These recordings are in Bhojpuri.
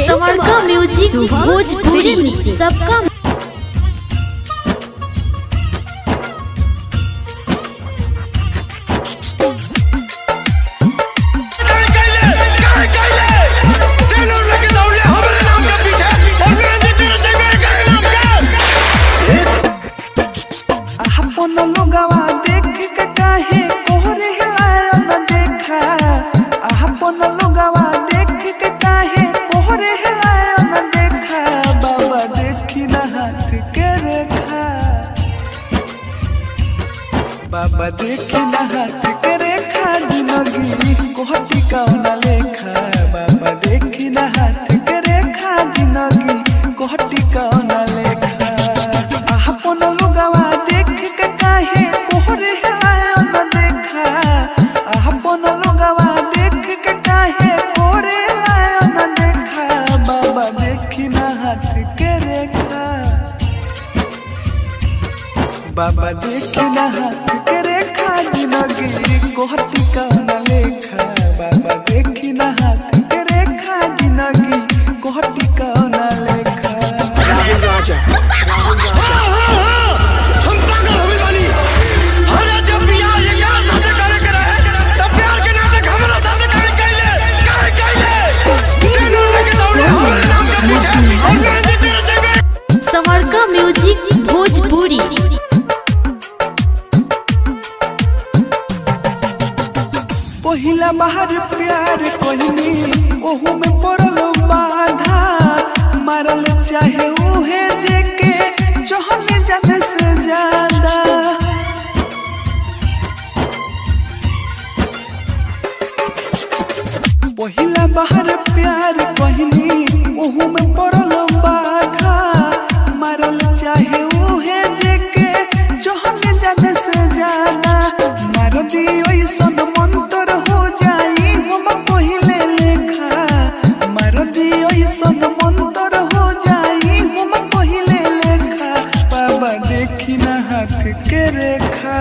समरका म्यूजिक भोजपुरी सबका बाबा देखी ना हाथ के रेखा जिंदगी कोहटी कौना लेखा। बाबा देखी ना हाथ के रेखा जिंदगी कोहटी कौना लेखा। अपन लोगवा देख के काहे कोहरे आयो न देखा। अपन लोगवा देख के काहे कोहरे आयो न देखा। बाबा देखी ना हाथ के रेखा। बाबा देखी ना हाथ के रेखा जिंदगी कोहटी कौना लेखा। बाबा देखी ना हाथ के रेखा जिंदगी कोहटी कौना लेखा। हम पागल होवे वाली हरा जब बियाह ये क्या साथे करे के रहे तब प्यार के नाटक हमरा साथे करे कैले समरका म्यूजिक भोजपुरी पहिला बाहर प्यार कहनी ओहू में पड़ल बाधा। मारल चाहे उहे जेके चहने जाने से ज्यादा। पहिला बाहर प्यार कहनी ओहू में पड़ल बाधा। मारल चाहे उहे जेके चहने जाने से ज्यादा। मार दी ओइसन मंतर हो जाई हम पहिले लेखा। मार दी ओइसन मंतर हो जाई हम पहिले लेखा। बाबा देखी ना हाथ के रेखा।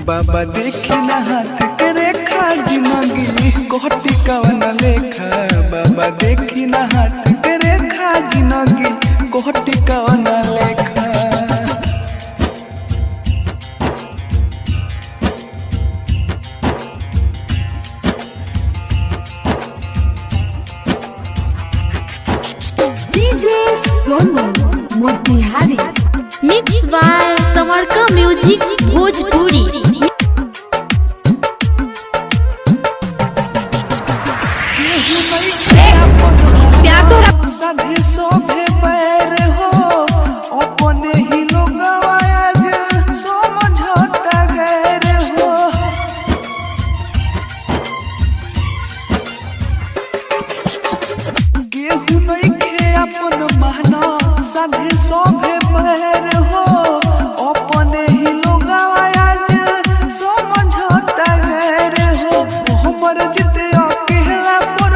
बाबा देखी ना हाथ के रेखा जिंदगी कोहटी कौना लेखा। बाबा देखी ना हाथ के रेखा जिंदगी कोहटी कौना लेखा। DJ Sonu Motihari mix by समरका म्यूजिक भोजपुरी। सभी शोभे पैर हो अपने ही लोग आज समझौता गैर हो। गेहूं नहीं खे अपन महना सभी शोभे पैर हो अपने ही लोग आज समझौता गैर हो। हमर जिते अकेला पर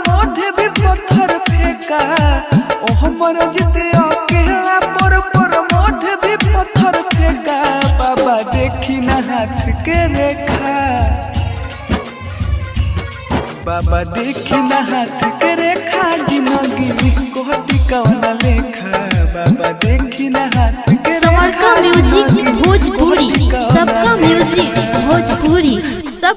मोढ़े भी पत्थर फेंका। ओ हमर जिते अकेला पर मोढ़े भी पत्थर फेंका। बाबा देखी ना हाथ के रेखा। बाबा देखी ना हाथ के रेखा जिंदगी कोहटी कौना लेखा। बाबा देखी ना हाथ के समरका म्यूजिक भोजपुरी सबका म्यूजिक भोजपुरी सब